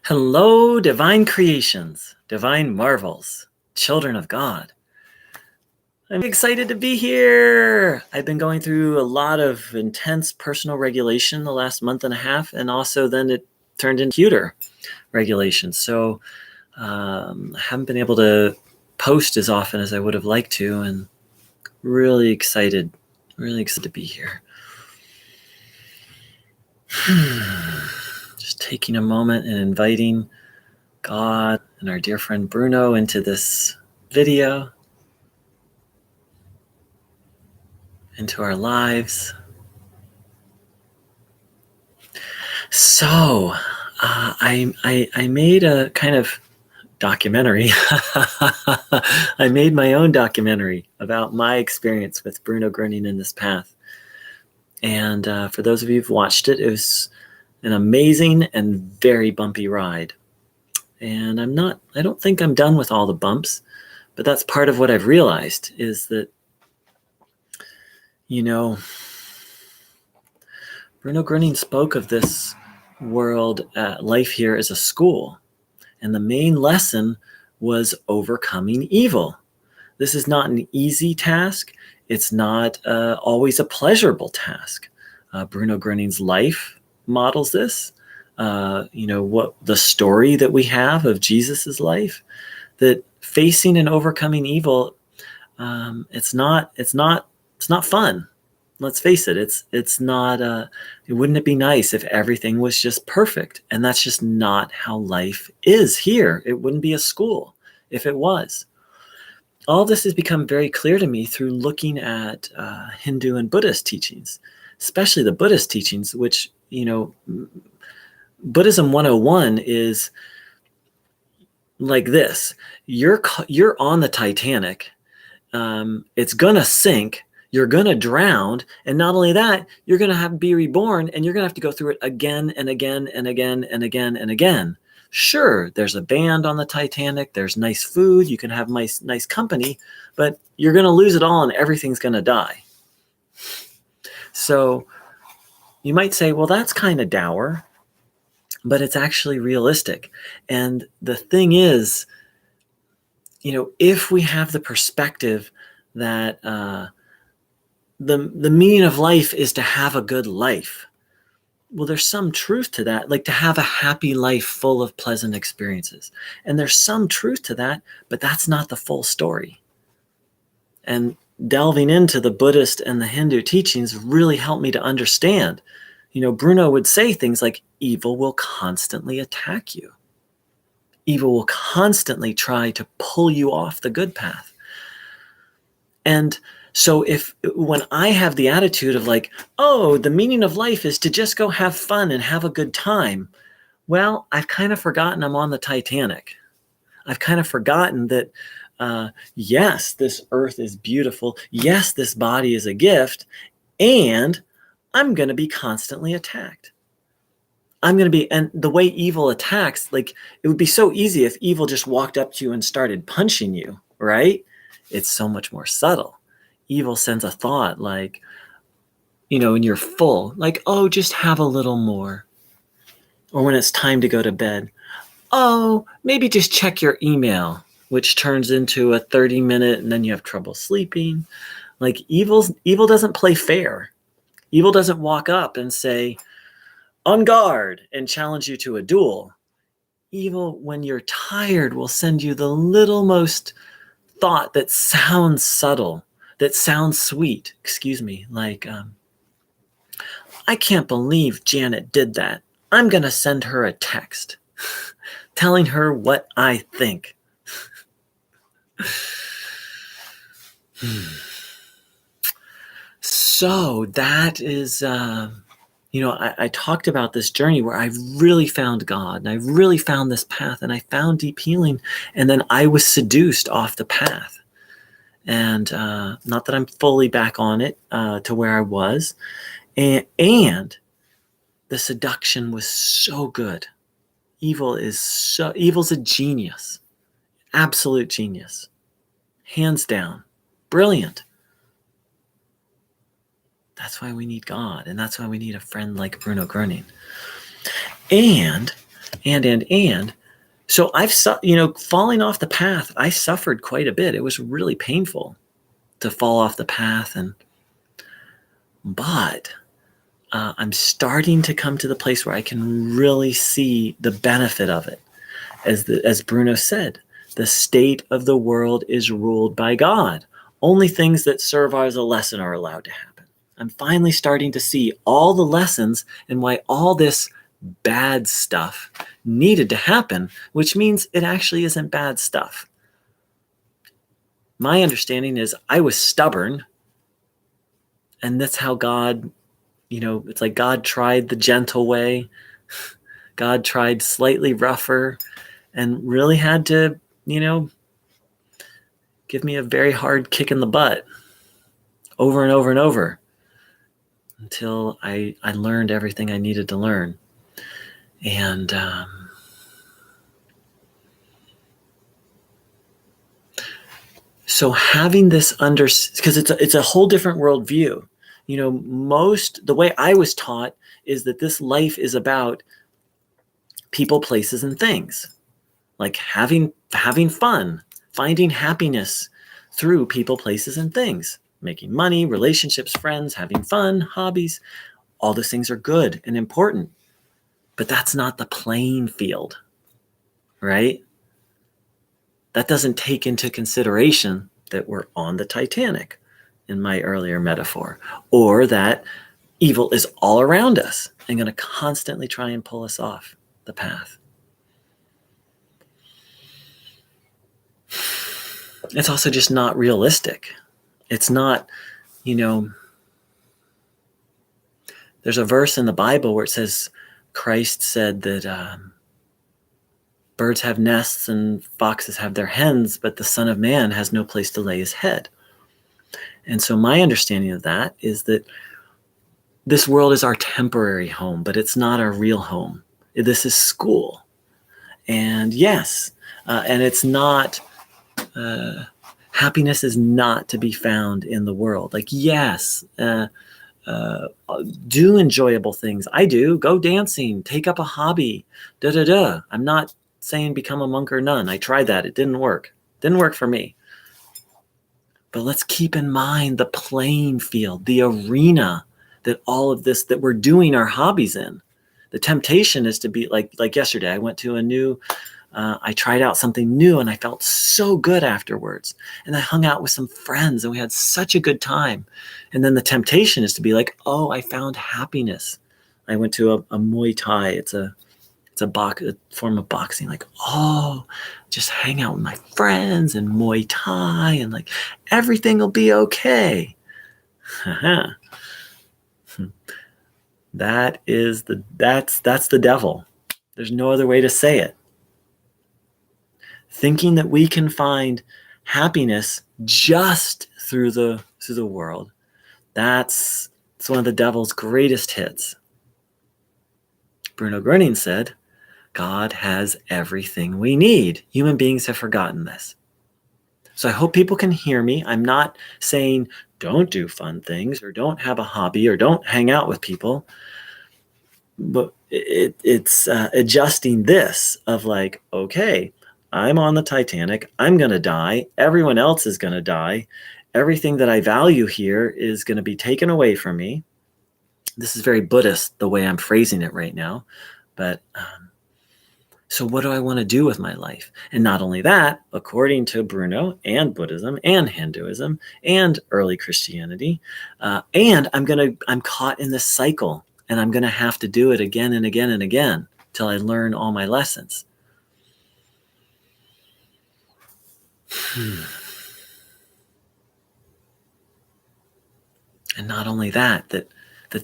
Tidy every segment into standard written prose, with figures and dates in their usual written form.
Hello, divine creations, divine marvels, children of God. I'm excited to be here. I've been going through a lot of intense personal regulation the last month and a half, and also then it turned into computer regulation. So I haven't been able to post as often as I would have liked to, and really excited to be here. Just taking a moment and inviting God and our dear friend Bruno into this video, into our lives. So I made a kind of documentary. I made my own documentary about my experience with Bruno Groening in this path. And for those of you who've watched it, it was an amazing and very bumpy ride. And I don't think I'm done with all the bumps, but that's part of what I've realized is that, Bruno Groening spoke of this world, life here as a school. And the main lesson was overcoming evil. This is not an easy task. It's not always a pleasurable task. Bruno Groening's life models this. What the story that we have of Jesus's life, that facing and overcoming evil, it's not fun. Let's face it. It's not. Wouldn't it be nice if everything was just perfect? And that's just not how life is here. It wouldn't be a school if it was. All this has become very clear to me through looking at Hindu and Buddhist teachings, especially the Buddhist teachings, which, Buddhism 101 is like this. You're on the Titanic. It's gonna sink. You're going to drown. And not only that, you're going to have to be reborn, and you're going to have to go through it again and again and again and again and again. Sure, there's a band on the Titanic. There's nice food. You can have nice company, but you're going to lose it all and everything's going to die. So you might say, well, that's kind of dour, but it's actually realistic. And the thing is, if we have the perspective that the meaning of life is to have a good life. Well, there's some truth to that, like to have a happy life full of pleasant experiences. And there's some truth to that, but that's not the full story. And delving into the Buddhist and the Hindu teachings really helped me to understand. Bruno would say things like, evil will constantly attack you. Evil will constantly try to pull you off the good path. And so when I have the attitude of like, oh, the meaning of life is to just go have fun and have a good time, well, I've kind of forgotten I'm on the Titanic. I've kind of forgotten that, yes, this earth is beautiful. Yes, this body is a gift, and I'm going to be constantly attacked. And the way evil attacks, like it would be so easy if evil just walked up to you and started punching you, right? It's so much more subtle. Evil sends a thought like, and you're full, like, oh, just have a little more. Or when it's time to go to bed, oh, maybe just check your email, which turns into a 30-minute and then you have trouble sleeping. Like evil doesn't play fair. Evil doesn't walk up and say, on guard, and challenge you to a duel. Evil, when you're tired, will send you the littlemost thought that sounds subtle, that sounds sweet, like, I can't believe Janet did that. I'm going to send her a text telling her what I think. So that is, I talked about this journey where I've really found God and I really found this path and I found deep healing. And then I was seduced off the path. And not that I'm fully back on it to where I was. And the seduction was so good. Evil's a genius. Absolute genius. Hands down. Brilliant. That's why we need God. And that's why we need a friend like Bruno Groening. And And so falling off the path, I suffered quite a bit. It was really painful to fall off the path, but I'm starting to come to the place where I can really see the benefit of it. As Bruno said, the state of the world is ruled by God. Only things that serve as a lesson are allowed to happen. I'm finally starting to see all the lessons and why all this bad stuff needed to happen, which means it actually isn't bad stuff. My understanding is I was stubborn, and that's how God, it's like God tried the gentle way. God tried slightly rougher and really had to, give me a very hard kick in the butt over and over and over until I learned everything I needed to learn. And so having this because it's a whole different worldview. The way I was taught is that this life is about people, places, and things, like having fun, finding happiness through people, places, and things, making money, relationships, friends, having fun, hobbies. All those things are good and important, but that's not the playing field, right? That doesn't take into consideration that we're on the Titanic in my earlier metaphor, or that evil is all around us and going to constantly try and pull us off the path. It's also just not realistic. It's not, there's a verse in the Bible where it says, Christ said that birds have nests and foxes have their hens, but the Son of Man has no place to lay his head. And so my understanding of that is that this world is our temporary home, but it's not our real home. This is school. And yes, and it's not, happiness is not to be found in the world. Like, yes, do enjoyable things. I do. Go dancing, take up a hobby, I'm not saying become a monk or nun. I tried that. It didn't work. Didn't work for me. But let's keep in mind the playing field, the arena that all of this, that we're doing our hobbies in. The temptation is to be like yesterday. I went to I tried out something new and I felt so good afterwards. And I hung out with some friends and we had such a good time. And then the temptation is to be like, oh, I found happiness. I went to a Muay Thai. It's a form of boxing. Like, oh, just hang out with my friends and Muay Thai and like everything will be okay. That's the devil. There's no other way to say it. Thinking that we can find happiness just through the world. It's one of the devil's greatest hits. Bruno Groening said, God has everything we need. Human beings have forgotten this. So I hope people can hear me. I'm not saying don't do fun things or don't have a hobby or don't hang out with people. But it's adjusting this of like, okay, I'm on the Titanic. I'm going to die. Everyone else is going to die. Everything that I value here is going to be taken away from me. This is very Buddhist, the way I'm phrasing it right now. But so what do I want to do with my life? And not only that, according to Bruno and Buddhism and Hinduism and early Christianity, and I'm caught in this cycle and I'm going to have to do it again and again and again till I learn all my lessons. And not only that the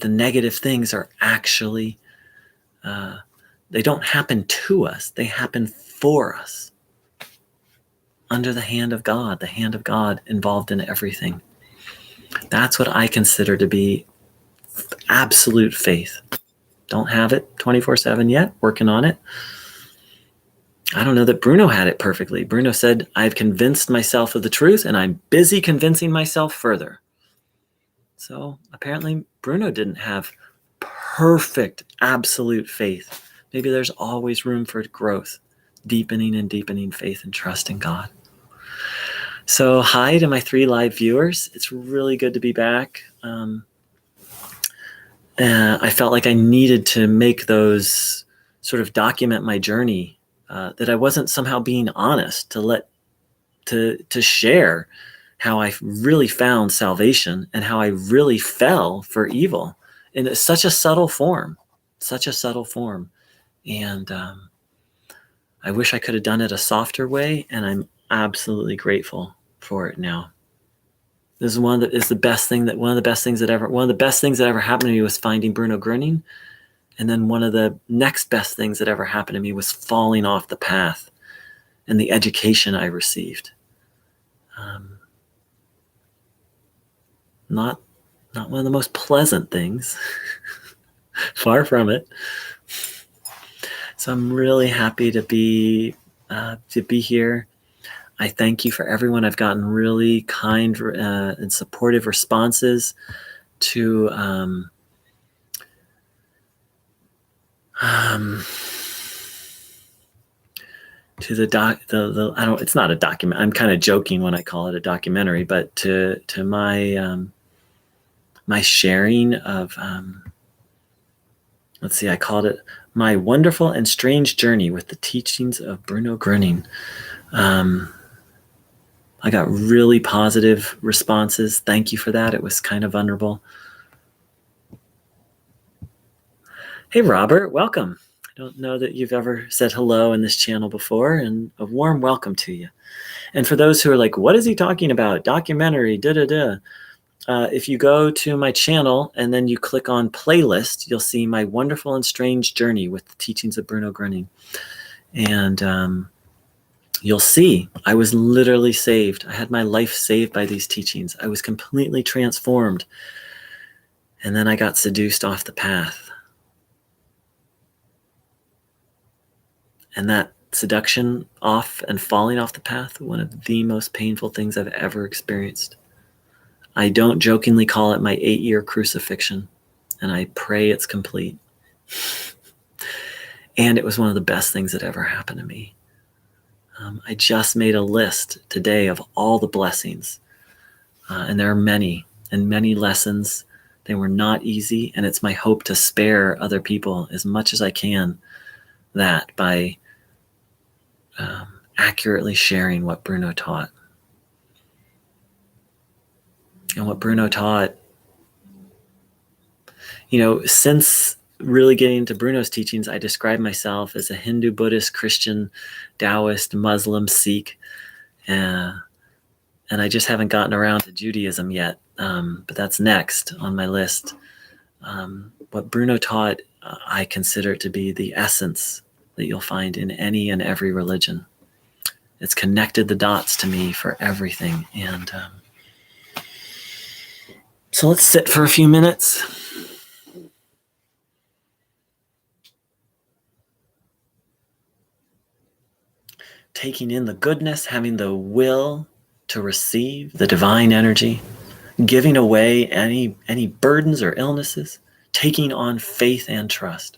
negative things are actually, they don't happen to us. They happen for us. Under the hand of God involved in everything. That's what I consider to be absolute faith. Don't have it 24/7 yet, working on it. I don't know that Bruno had it perfectly. Bruno said, I've convinced myself of the truth and I'm busy convincing myself further. So apparently Bruno didn't have perfect, absolute faith Maybe there's always room for growth, deepening and deepening faith and trust in God. So hi to my 3 live viewers. It's really good to be back. I felt like I needed to make those sort of document my journey, that I wasn't somehow being honest, to share how I really found salvation and how I really fell for evil in such a subtle form. And I wish I could have done it a softer way, and I'm absolutely grateful for it now. This is one of the best things that ever happened to me was finding Bruno Groening. And then one of the next best things that ever happened to me was falling off the path and the education I received. Not one of the most pleasant things, far from it. So I'm really happy to be here. I thank you for everyone. I've gotten really kind and supportive responses to it's not a document. I'm kind of joking when I call it a documentary, but to my my sharing of I called it My Wonderful and Strange Journey with the Teachings of Bruno Groening. I got really positive responses. Thank you for that. It was kind of vulnerable. Hey, Robert, welcome. I don't know that you've ever said hello in this channel before, and a warm welcome to you. And for those who are like, what is he talking about? Documentary, da-da-da. If you go to my channel and then you click on playlist, you'll see My Wonderful and Strange Journey with the Teachings of Bruno Groening. And you'll see I was literally saved. I had my life saved by these teachings. I was completely transformed. And then I got seduced off the path. And that seduction off and falling off the path, one of the most painful things I've ever experienced. I don't jokingly call it my 8-year crucifixion, and I pray it's complete. And it was one of the best things that ever happened to me. I just made a list today of all the blessings, and there are many lessons. They were not easy, and it's my hope to spare other people as much as I can that by accurately sharing what Bruno taught. And what Bruno taught, since really getting into Bruno's teachings, I describe myself as a Hindu, Buddhist, Christian, Taoist, Muslim, Sikh, and I just haven't gotten around to Judaism yet, but that's next on my list. What Bruno taught, I consider it to be the essence that you'll find in any and every religion. It's connected the dots to me for everything. And so let's sit for a few minutes. Taking in the goodness, having the will to receive the divine energy, giving away any burdens or illnesses, taking on faith and trust.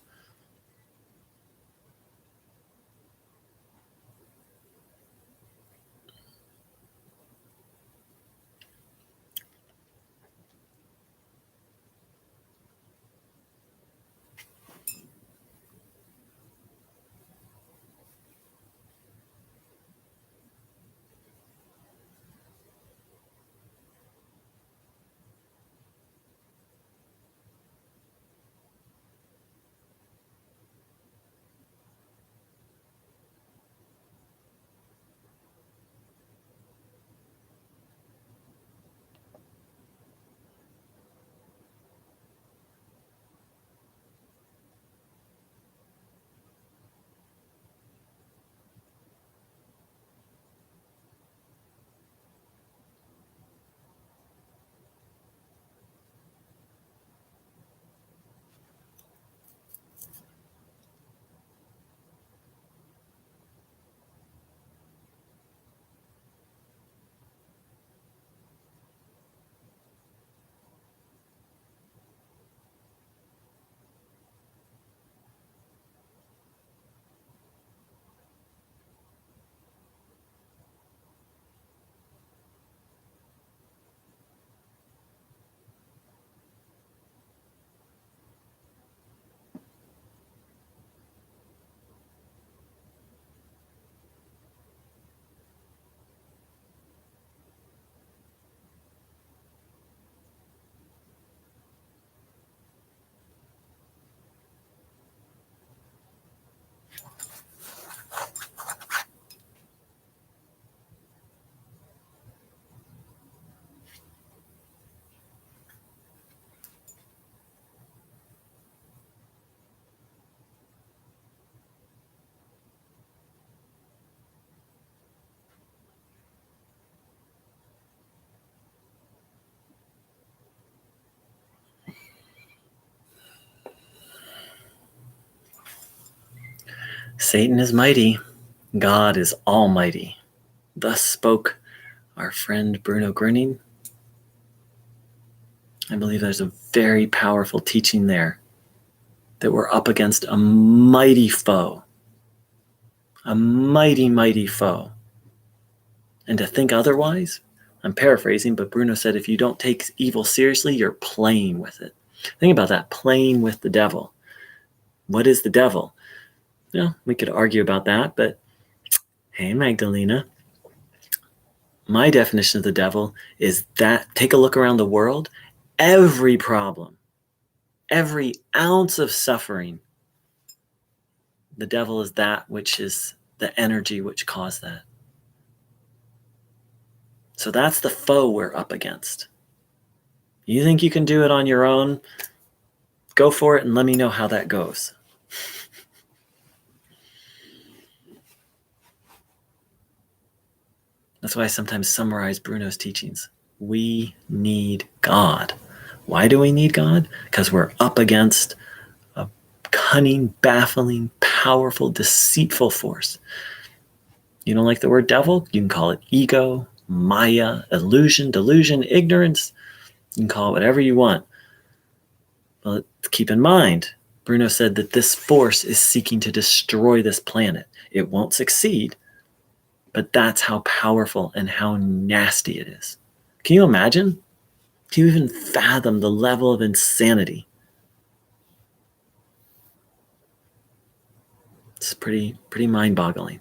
Satan is mighty, God is almighty. Thus spoke our friend Bruno Groening. I believe there's a very powerful teaching there that we're up against a mighty foe, a mighty, mighty foe. And to think otherwise, I'm paraphrasing, but Bruno said, if you don't take evil seriously, you're playing with it. Think about that, playing with the devil. What is the devil? We could argue about that, but hey, Magdalena, my definition of the devil is that, take a look around the world, every problem, every ounce of suffering, the devil is that which is the energy which caused that. So that's the foe we're up against. You think you can do it on your own? Go for it and let me know how that goes. That's why I sometimes summarize Bruno's teachings. We need God. Why do we need God? Because we're up against a cunning, baffling, powerful, deceitful force. You don't like the word devil? You can call it ego, Maya, illusion, delusion, ignorance. You can call it whatever you want. But keep in mind, Bruno said that this force is seeking to destroy this planet. It won't succeed, but that's how powerful and how nasty it is. Can you imagine? Can you even fathom the level of insanity? It's pretty mind-boggling.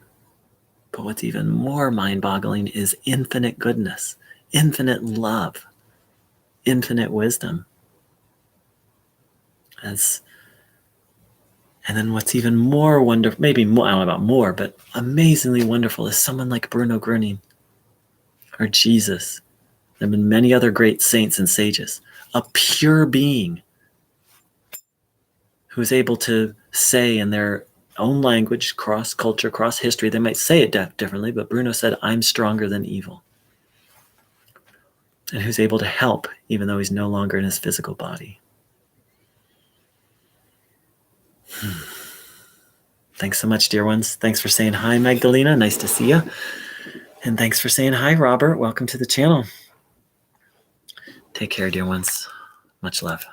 But what's even more mind-boggling is infinite goodness, infinite love, infinite wisdom. And then what's even more wonderful, maybe more, I don't know about more, but amazingly wonderful is someone like Bruno Groening or Jesus. There have been many other great saints and sages, a pure being who is able to say in their own language, cross culture, cross history, they might say it differently, but Bruno said, I'm stronger than evil. And who's able to help even though he's no longer in his physical body. Thanks so much, dear ones. Thanks for saying hi, Magdalena. Nice to see you. And thanks for saying hi, Robert. Welcome to the channel. Take care, dear ones. Much love.